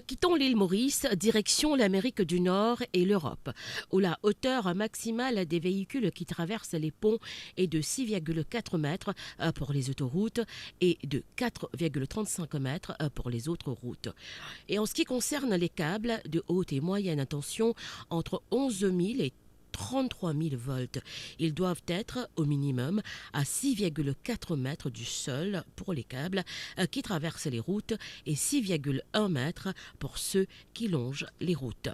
Quittons l'île Maurice, direction l'Amérique du Nord et l'Europe, où la hauteur maximale des véhicules qui traversent les ponts est de 6,4 mètres pour les autoroutes et de 4,35 mètres pour les autres routes. Et en ce qui concerne les câbles de haute et moyenne tension, entre 11 000 et 33 000 volts. Ils doivent être au minimum à 6,4 mètres du sol pour les câbles qui traversent les routes et 6,1 mètres pour ceux qui longent les routes.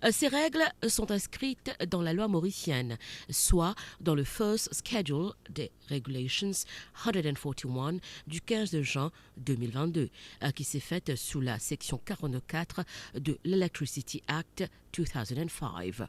Ces règles sont inscrites dans la loi mauricienne, soit dans le First Schedule des Regulations 141 du 15 juin 2022, qui s'est faite sous la section 44 de l'Electricity Act 2005.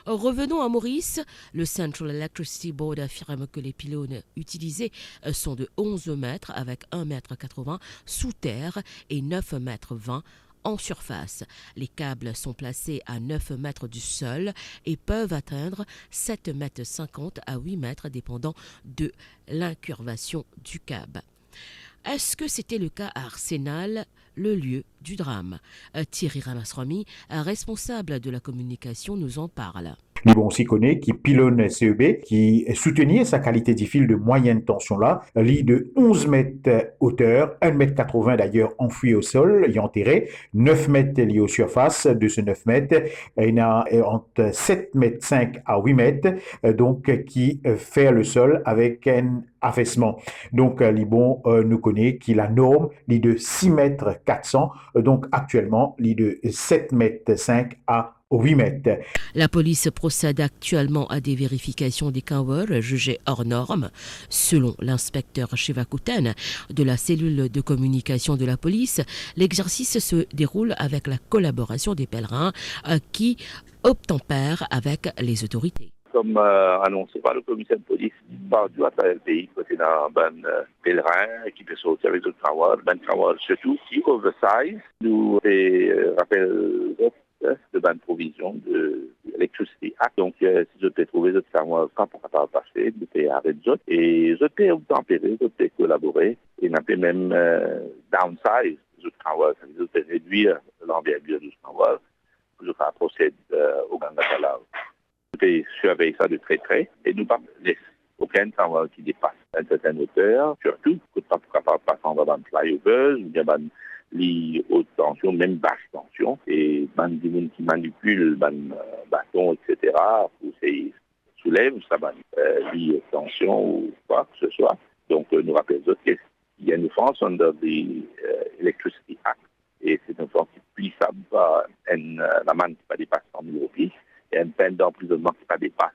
Revenons à Maurice. Le Central Electricity Board affirme que les pylônes utilisés sont de 11 mètres avec 1,80 m sous terre et 9,20 m en surface. Les câbles sont placés à 9 mètres du sol et peuvent atteindre 7,50 m à 8 mètres dépendant de l'incurvation du câble. Est-ce que c'était le cas à Arsenal, le lieu du drame? Thierry Ramaswamy, responsable de la communication, nous en parle. On s'y connaît, qui pylône CEB, qui soutenait sa qualité de fil de moyenne tension là, lit de 11 mètres hauteur, 1,80 m d'ailleurs enfoui au sol et enterré, 9 mètres liés aux surfaces, de ce 9 mètres, il y a entre 7,5 mètres à 8 mètres, donc qui fait le sol avec un affaissement. Donc, Libon nous connaît qui la norme, lit de 6 mètres 400, donc actuellement, lit de 7,5 mètres à 8 mètres. La police procède actuellement à des vérifications des Kanwar jugés hors normes. Selon l'inspecteur Shivakutan de la cellule de communication de la police, l'exercice se déroule avec la collaboration des pèlerins qui obtempèrent avec les autorités. Comme annoncé par le commissaire de police, partout à travers le pays, côté d'un pèlerin qui peut sortir avec d'autres Kanwar, surtout qui oversize, nous rappelle de bonne provision de l'électricité. Donc, si je peux trouver d'autres Kanwar pas pour passer, je peux arrêter d'autres et je peux tempérer, je peux collaborer et on peut même downsize d'autres Kanwar, ça veut dire je peux réduire l'envergure d'autres Kanwar pour que ça procède au Gangatala. Je peux surveiller ça de très près et nous pas laisser aucun Kanwar qui dépasse une certaine hauteur, surtout que pas capable de passer en dans flyovers ou bien les hautes tensions, même basse tension, et des gens qui manipulent bâton, etc., pour ces soulève, ça va les tensions ou quoi que ce soit. Donc, nous rappelons qu'il y a une offense under the Electricity Act, et c'est une offense qui puisse avoir la manne qui ne dépasse 100 000 roupies, et une peine d'emprisonnement qui ne dépasse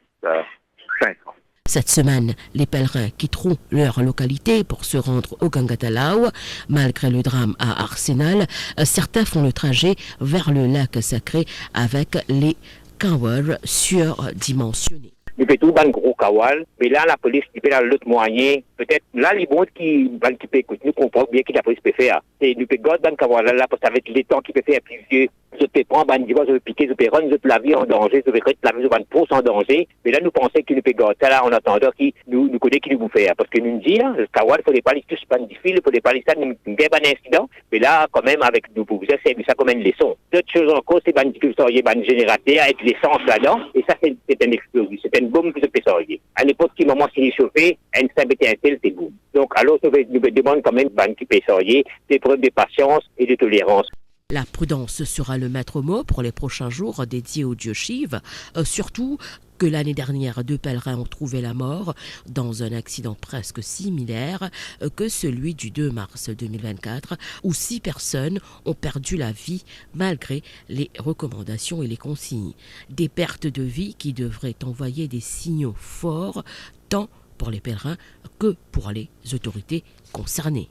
5 ans. Cette semaine, les pèlerins quitteront leur localité pour se rendre au Gangatalaw. Malgré le drame à Arsenal, certains font le trajet vers le lac sacré avec les Kanwar surdimensionnés. Il fait tout un gros kawal, mais là, la police, il peut dans l'autre moyen. Peut-être, là, les bons qui peut écouter, nous comprenons bien que la police peut faire. C'est, nous peut garder dans le kawal là, parce qu'avec les temps qui peut faire plus vieux, je peux prendre, je peux piquer, je peux rendre, je peux la vie en danger, je peux mettre la vie, je peux pousser en danger. Mais là, nous pensons qu'il nous peut garder ça là, en attendant qu'il nous connaît qui nous vous faire. Parce que nous dit, le kawal, il ne faut pas les tous pas du fil, il ne faut pas les ça, nous avons un incident. Mais là, quand même, avec nous, pour vous c'est ça comme une leçon. D'autres choses encore, c'est une difficulté, une générateur avec l'essence là-dedans. Et ça, c'est un explosif. C'est une bombe que je peux sortir. À n'importe quel moment, s'il est chauffé, une simple étincelle, c'est boum. Donc, alors, nous demandons quand même qui peut sortir des preuves de patience et de tolérance. La prudence sera le maître mot pour les prochains jours dédiés au dieu Shiv, surtout que l'année dernière, 2 pèlerins ont trouvé la mort dans un accident presque similaire que celui du 2 mars 2024, où 6 personnes ont perdu la vie malgré les recommandations et les consignes. Des pertes de vie qui devraient envoyer des signaux forts, tant pour les pèlerins que pour les autorités concernées.